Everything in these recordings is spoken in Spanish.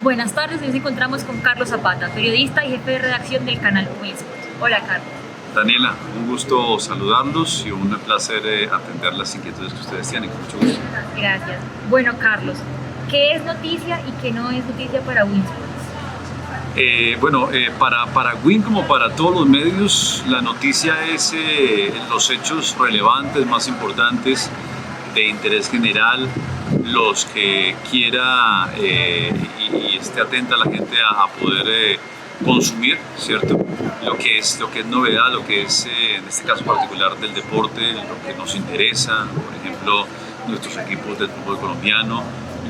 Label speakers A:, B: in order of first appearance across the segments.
A: Buenas tardes, hoy nos encontramos con Carlos Zapata, periodista y jefe de redacción del canal Winsport. Hola, Carlos.
B: Daniela, un gusto saludarlos y un placer atender las inquietudes que ustedes tienen, con mucho gusto.
A: Gracias. Bueno, Carlos, ¿qué es noticia y qué no es noticia para Winsport?
B: Para Win como para todos los medios, la noticia es los hechos relevantes, más importantes, de interés general, los que quiera y esté atenta la gente a poder consumir, ¿cierto? Lo que es novedad, lo que es en este caso particular del deporte, lo que nos interesa, por ejemplo, nuestros equipos del fútbol colombiano,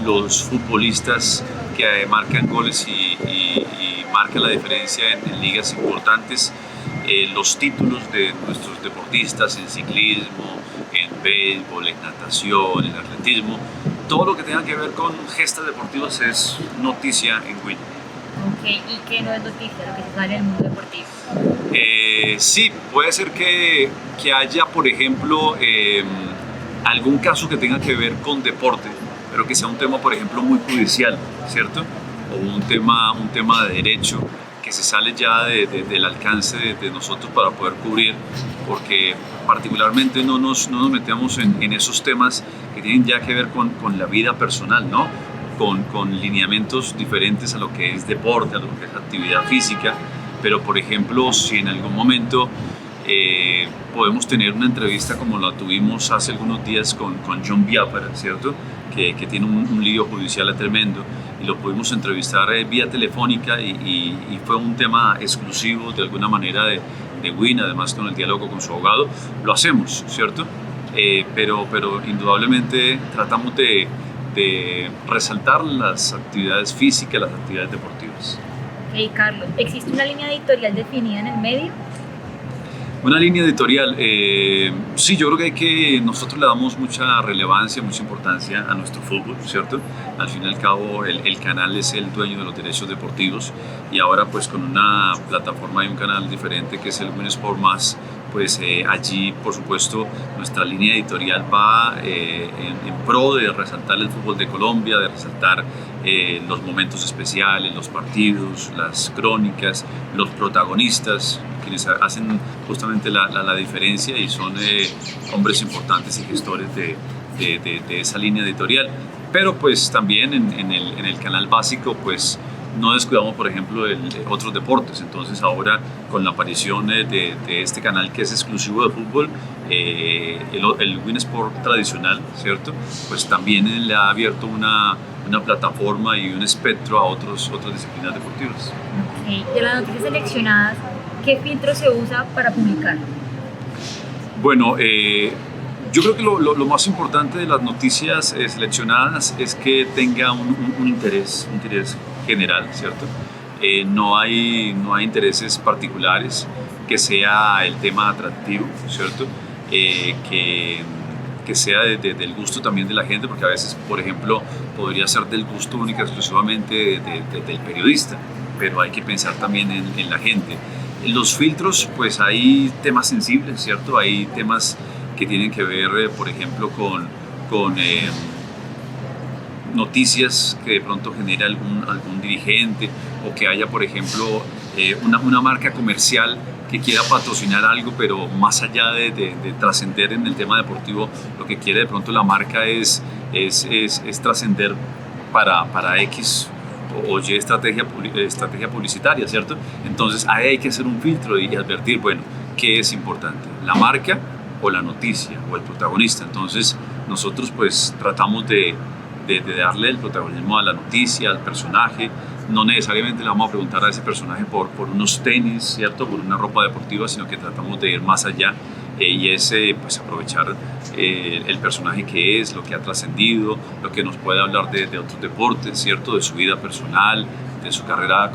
B: los futbolistas que marcan goles y marcan la diferencia en ligas importantes, los títulos de nuestros deportistas en ciclismo, en béisbol, en natación, en atletismo, todo lo que tenga que ver con gestas deportivas es noticia en Win.
A: Ok, ¿y qué no es noticia, lo que se sale del mundo deportivo?
B: Sí, puede ser que haya, por ejemplo, algún caso que tenga que ver con deporte, pero que sea un tema, por ejemplo, muy judicial, ¿cierto? O un tema de derecho que se sale ya del alcance de nosotros para poder cubrir, porque particularmente no nos metemos en esos temas que tienen ya que ver con la vida personal, ¿no? Con lineamientos diferentes a lo que es deporte, a lo que es actividad física, pero por ejemplo, si en algún momento podemos tener una entrevista como la tuvimos hace algunos días con John Biafara, ¿cierto? Que tiene un lío judicial tremendo, y lo pudimos entrevistar vía telefónica y fue un tema exclusivo de alguna manera de Win, además con el diálogo con su abogado, lo hacemos, ¿cierto? Pero indudablemente tratamos de resaltar las actividades físicas, las actividades deportivas.
A: Ok, Carlos, ¿existe una línea editorial definida en el medio?
B: Una línea editorial, sí, yo creo que nosotros le damos mucha relevancia, mucha importancia a nuestro fútbol, ¿cierto? Al fin y al cabo el canal es el dueño de los derechos deportivos, y ahora pues con una plataforma y un canal diferente que es el Winsport Más, pues allí por supuesto nuestra línea editorial va en pro de resaltar el fútbol de Colombia, de resaltar los momentos especiales, los partidos, las crónicas, los protagonistas, quienes hacen justamente la diferencia y son hombres importantes y gestores de esa línea editorial. Pero pues también en el canal básico pues no descuidamos, por ejemplo, otros deportes. Entonces ahora con la aparición de este canal que es exclusivo de fútbol, el Winsport tradicional, ¿cierto? Pues también le ha abierto una plataforma y un espectro a otras disciplinas deportivas.
A: Okay. De las noticias seleccionadas, ¿qué filtro se usa para publicar?
B: Bueno, yo creo que lo más importante de las noticias seleccionadas es que tenga un interés general, ¿cierto? No hay intereses particulares, que sea el tema atractivo, ¿cierto? Que sea del gusto también de la gente, porque a veces, por ejemplo, podría ser del gusto única exclusivamente del periodista, pero hay que pensar también en la gente. En los filtros, pues hay temas sensibles, ¿cierto? Hay temas que tienen que ver, por ejemplo, con noticias que de pronto genera algún dirigente, o que haya, por ejemplo, una marca comercial que quiera patrocinar algo, pero más allá de trascender en el tema deportivo, lo que quiere de pronto la marca es trascender para X o Y estrategia publicitaria, ¿cierto? Entonces ahí hay que hacer un filtro y advertir, bueno, ¿qué es importante? ¿La marca o la noticia o el protagonista? Entonces nosotros pues tratamos de darle el protagonismo a la noticia, al personaje. No necesariamente le vamos a preguntar a ese personaje por unos tenis, ¿cierto? Por una ropa deportiva, sino que tratamos de ir más allá y es pues aprovechar el personaje que es, lo que ha trascendido, lo que nos puede hablar de otros deportes, ¿cierto? De su vida personal, de su carrera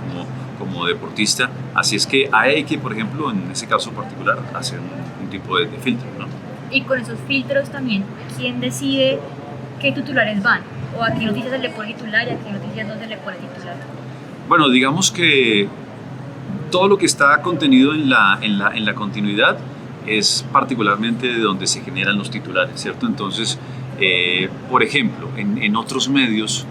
B: como deportista. Así es que hay que, por ejemplo, en ese caso particular, hacer un tipo de filtro, ¿no?
A: Y con esos filtros también, ¿quién decide qué titulares van? ¿O a qué noticias se le pone titular y a qué noticias no se le pone titular?
B: Bueno, digamos que todo lo que está contenido en la continuidad es particularmente de donde se generan los titulares, ¿cierto? Entonces, por ejemplo, en otros medios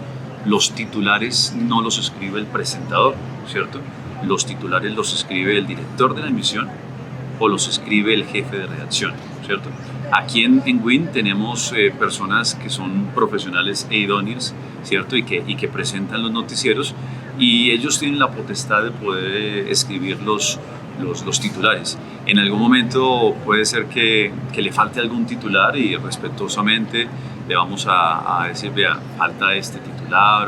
B: los titulares no los escribe el presentador, ¿cierto? Los titulares los escribe el director de la emisión o los escribe el jefe de redacción, ¿cierto? Aquí en WIN tenemos personas que son profesionales e idóneos, ¿cierto? Y que presentan los noticieros, y ellos tienen la potestad de poder escribir los titulares. En algún momento puede ser que le falte algún titular y respetuosamente le vamos a decir, vea, falta este titular,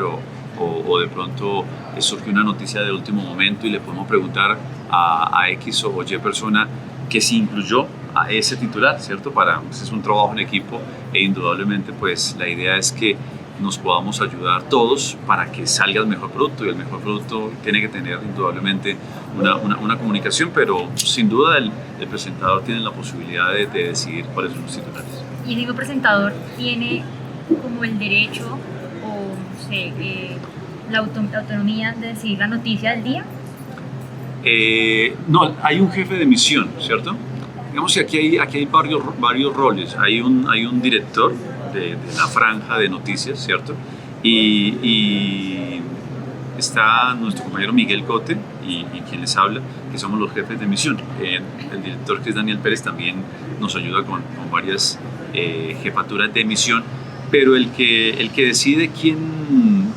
B: o de pronto surge una noticia de último momento y le podemos preguntar a X o Y persona que se incluyó a ese titular, ¿cierto? Es un trabajo en equipo, e indudablemente pues la idea es que nos podamos ayudar todos para que salga el mejor producto, y el mejor producto tiene que tener indudablemente una comunicación, pero sin duda el presentador tiene la posibilidad de decidir cuáles son los titulares.
A: ¿Y el mismo presentador tiene como el derecho o no sé, la autonomía de decidir la noticia del día?
B: No, hay un jefe de emisión, ¿cierto? Digamos que aquí hay varios roles. Hay un director de la franja de noticias, ¿cierto? Y está nuestro compañero Miguel Cote y quien les habla, que somos los jefes de emisión. El director, que es Daniel Pérez, también nos ayuda con varias jefaturas de emisión, pero el que decide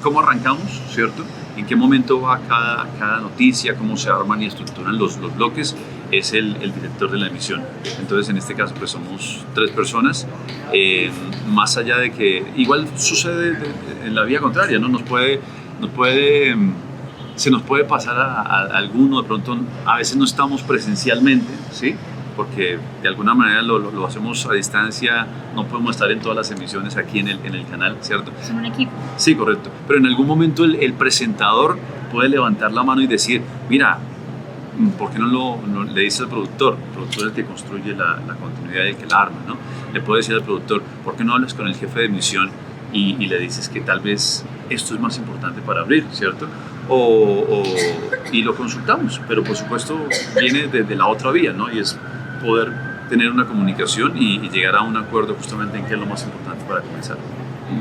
B: cómo arrancamos, ¿cierto? En qué momento va cada noticia, cómo se arman y estructuran los bloques, es el director de la emisión. Entonces, en este caso, pues somos 3 personas, más allá de que igual sucede en la vía contraria, ¿no? Se nos puede pasar a alguno, de pronto a veces no estamos presencialmente, ¿sí? Porque de alguna manera lo hacemos a distancia, no podemos estar en todas las emisiones aquí en el canal, ¿cierto?
A: Son un equipo.
B: Sí, correcto. Pero en algún momento el presentador puede levantar la mano y decir, mira, ¿por qué no le dice al productor? El productor es el que construye la continuidad y el que la arma, ¿no? Le puede decir al productor, ¿por qué no hablas con el jefe de emisión y le dices que tal vez esto es más importante para abrir, ¿cierto? Y lo consultamos, pero por supuesto viene desde la otra vía, ¿no? Y es poder tener una comunicación y llegar a un acuerdo justamente en qué es lo más importante para comenzar.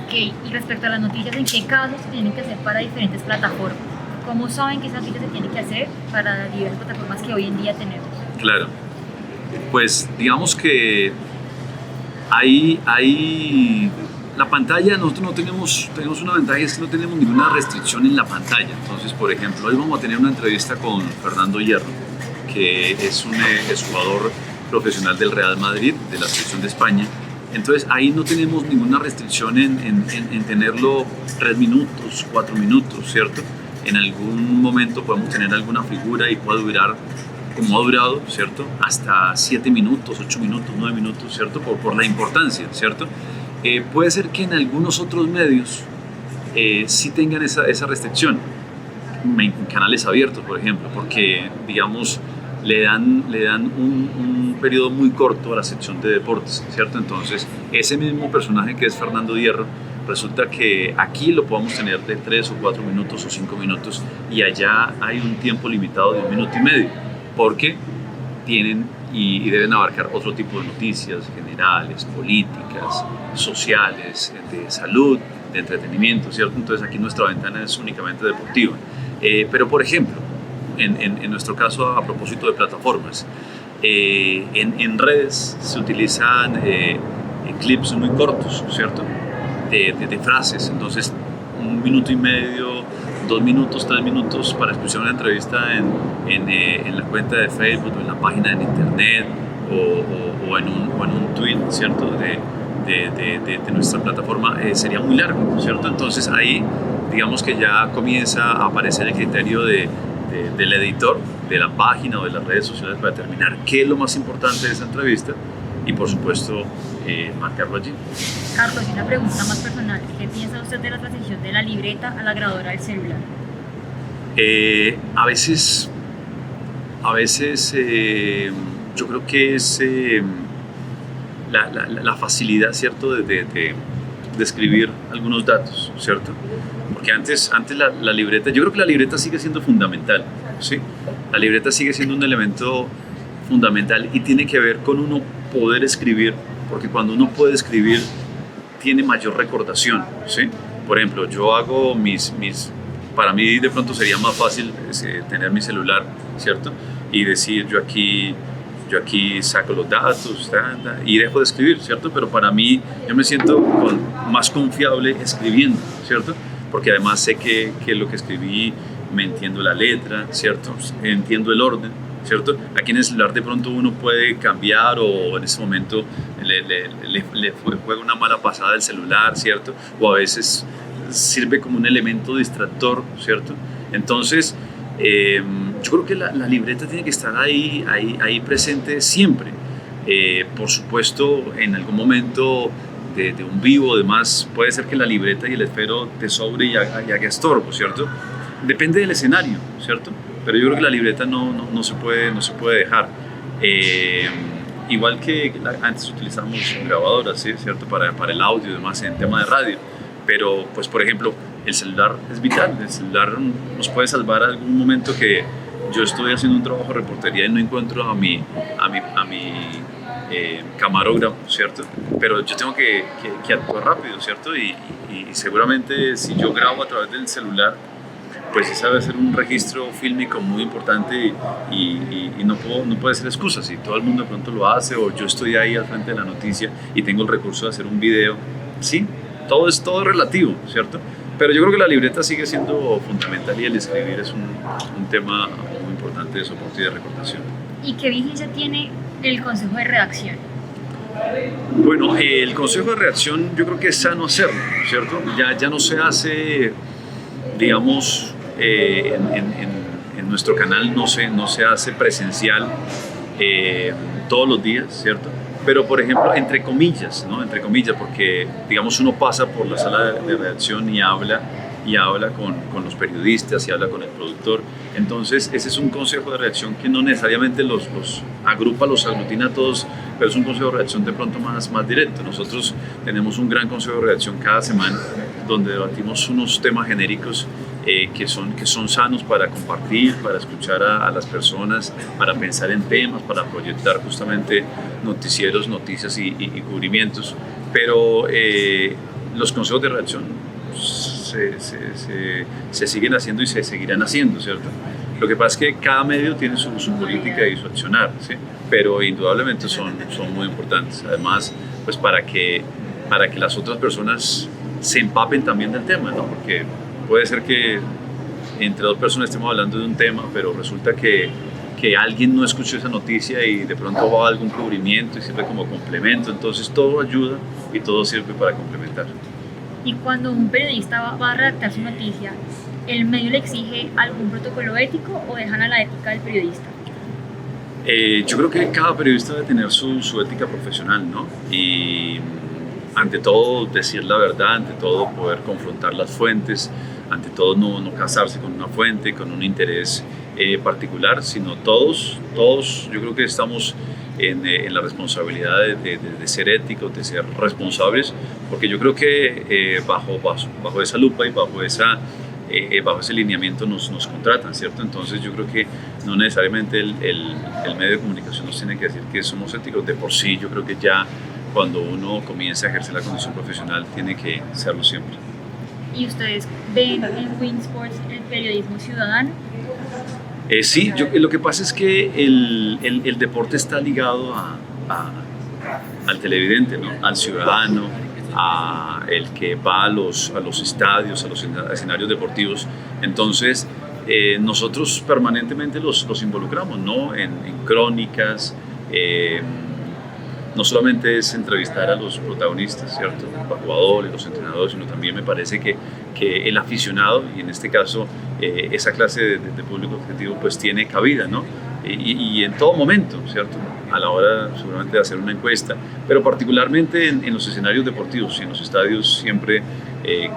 A: Ok, y respecto a las noticias, ¿en qué casos se tienen que hacer para diferentes plataformas? ¿Cómo saben que esas noticias se tienen que hacer para diversas plataformas que hoy en día tenemos?
B: Claro, pues digamos que hay la pantalla, nosotros no tenemos una ventaja, es que no tenemos ninguna restricción en la pantalla. Entonces, por ejemplo, hoy vamos a tener una entrevista con Fernando Hierro, que es un exjugador profesional del Real Madrid, de la selección de España. Entonces ahí no tenemos ninguna restricción en tenerlo 3 minutos, 4 minutos, ¿cierto? En algún momento podemos tener alguna figura y puede durar, como ha durado, ¿cierto? Hasta 7 minutos, 8 minutos, 9 minutos, ¿cierto? Por la importancia, ¿cierto? Puede ser que en algunos otros medios sí tengan esa restricción, en canales abiertos, por ejemplo, porque, digamos, le dan un periodo muy corto a la sección de deportes, ¿cierto? Entonces, ese mismo personaje que es Fernando Hierro, resulta que aquí lo podamos tener de 3 o 4 minutos o 5 minutos, y allá hay un tiempo limitado de 1 minuto y medio, porque tienen y deben abarcar otro tipo de noticias generales, políticas, sociales, de salud, de entretenimiento, ¿cierto? Entonces aquí nuestra ventana es únicamente deportiva. Pero, por ejemplo, en nuestro caso, a propósito de plataformas, en redes se utilizan clips muy cortos, ¿cierto? De frases. Entonces, 1 minuto y medio, 2 minutos, 3 minutos para escuchar una entrevista en la cuenta de Facebook o en la página de internet o en un tweet, ¿cierto? De nuestra plataforma sería muy largo, ¿cierto? Entonces ahí digamos que ya comienza a aparecer el criterio del editor de la página o de las redes sociales para determinar qué es lo más importante de esa entrevista y, por supuesto, marcarlo allí.
A: Carlos, y una pregunta más personal. ¿Qué piensa usted de la transición de la libreta a la grabadora del celular?
B: A veces yo creo que es la facilidad, ¿cierto?, de escribir algunos datos, ¿cierto? Porque antes la libreta, yo creo que la libreta sigue siendo fundamental, ¿sí? La libreta sigue siendo un elemento fundamental y tiene que ver con uno poder escribir, porque cuando uno puede escribir tiene mayor recordación, ¿sí? Por ejemplo, yo hago para mí de pronto sería más fácil tener mi celular, ¿cierto? Y decir, yo aquí saco los datos y dejo de escribir, ¿cierto? Pero para mí yo me siento más confiable escribiendo, ¿cierto? Porque además sé que lo que escribí me entiendo la letra, ¿cierto? Entiendo el orden, ¿cierto? Aquí en el celular de pronto uno puede cambiar o en ese momento le juega una mala pasada el celular, ¿cierto? O a veces sirve como un elemento distractor, ¿cierto? Entonces, yo creo que la libreta tiene que estar ahí presente siempre. Por supuesto, en algún momento de un vivo, además, puede ser que la libreta y el esfero te sobre y haga estorbo, ¿cierto? Depende del escenario, ¿cierto? Pero yo creo que la libreta no se puede dejar. Igual que antes utilizábamos grabadoras, ¿sí? ¿Cierto? Para el audio y demás en tema de radio. Pero, pues, por ejemplo, el celular es vital. El celular nos puede salvar algún momento que yo estoy haciendo un trabajo de reportería y no encuentro a mi camarógrafo, ¿cierto? Pero yo tengo que actuar rápido, ¿cierto? Y seguramente si yo grabo a través del celular, pues esa debe ser un registro fílmico muy importante y no puede ser excusa. Si todo el mundo de pronto lo hace o yo estoy ahí al frente de la noticia y tengo el recurso de hacer un video, sí, todo es relativo, ¿cierto? Pero yo creo que la libreta sigue siendo fundamental y el escribir es un tema muy importante de soporte y de recordación.
A: ¿Y qué vigencia tiene el consejo de redacción?
B: Bueno, el consejo de redacción yo creo que es sano hacerlo, ¿cierto? Ya no se hace, digamos, en nuestro canal no se hace presencial todos los días, ¿cierto? Pero, por ejemplo, entre comillas, ¿no? Entre comillas, porque, digamos, uno pasa por la sala de redacción y habla con los periodistas y habla con el productor. Entonces, ese es un consejo de redacción que no necesariamente los agrupa, los aglutina a todos, pero es un consejo de redacción de pronto más directo. Nosotros tenemos un gran consejo de redacción cada semana donde debatimos unos temas genéricos que son sanos para compartir, para escuchar a las personas, para pensar en temas, para proyectar justamente noticieros, noticias y cubrimientos. Pero los consejos de redacción se siguen haciendo y se seguirán haciendo, ¿cierto? Lo que pasa es que cada medio tiene su política y su accionar, ¿sí? Pero indudablemente son muy importantes. Además, pues para que las otras personas se empapen también del tema, ¿no? Porque puede ser que entre dos personas estemos hablando de un tema, pero resulta que alguien no escuchó esa noticia y de pronto va a algún cubrimiento y sirve como complemento. Entonces todo ayuda y todo sirve para complementar.
A: Y cuando un periodista va a redactar su noticia, ¿el medio le exige algún protocolo ético o dejan a la ética del periodista?
B: Yo creo que cada periodista debe tener su ética profesional, ¿no? Y ante todo decir la verdad, ante todo poder confrontar las fuentes, ante todo no casarse con una fuente, con un interés particular, sino todos yo creo que estamos en la responsabilidad de ser éticos, de ser responsables, porque yo creo que bajo esa lupa y bajo ese lineamiento nos contratan, ¿cierto? Entonces yo creo que no necesariamente el medio de comunicación nos tiene que decir que somos éticos. De por sí yo creo que ya cuando uno comienza a ejercer la condición profesional tiene que serlo siempre.
A: ¿Y ustedes ven en Winsports el periodismo ciudadano?
B: Sí, lo que pasa es que el deporte está ligado al televidente, ¿no? Al ciudadano, a el que va a los estadios, a los escenarios deportivos. Entonces, nosotros permanentemente los involucramos, ¿no? En crónicas. No solamente es entrevistar a los protagonistas, ¿cierto? Los jugadores, los entrenadores, sino también me parece que el aficionado, y en este caso esa clase de público objetivo, pues tiene cabida, ¿no? Y en todo momento, ¿cierto? A la hora seguramente de hacer una encuesta, pero particularmente en los escenarios deportivos y en los estadios siempre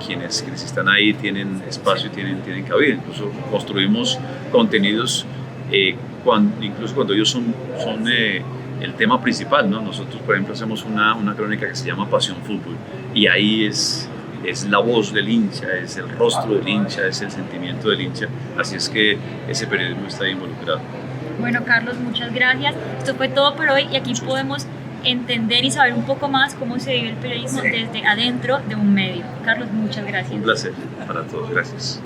B: quienes están ahí tienen espacio y tienen cabida. Incluso construimos contenidos incluso cuando ellos son el tema principal, ¿no? Nosotros, por ejemplo, hacemos una crónica que se llama Pasión Fútbol y ahí es la voz del hincha, es el rostro del hincha, es el sentimiento del hincha, así es que ese periodismo está ahí involucrado.
A: Bueno, Carlos, muchas gracias. Esto fue todo por hoy y aquí podemos entender y saber un poco más cómo se vive el periodismo desde adentro de un medio. Carlos, muchas gracias.
B: Un placer para todos, gracias.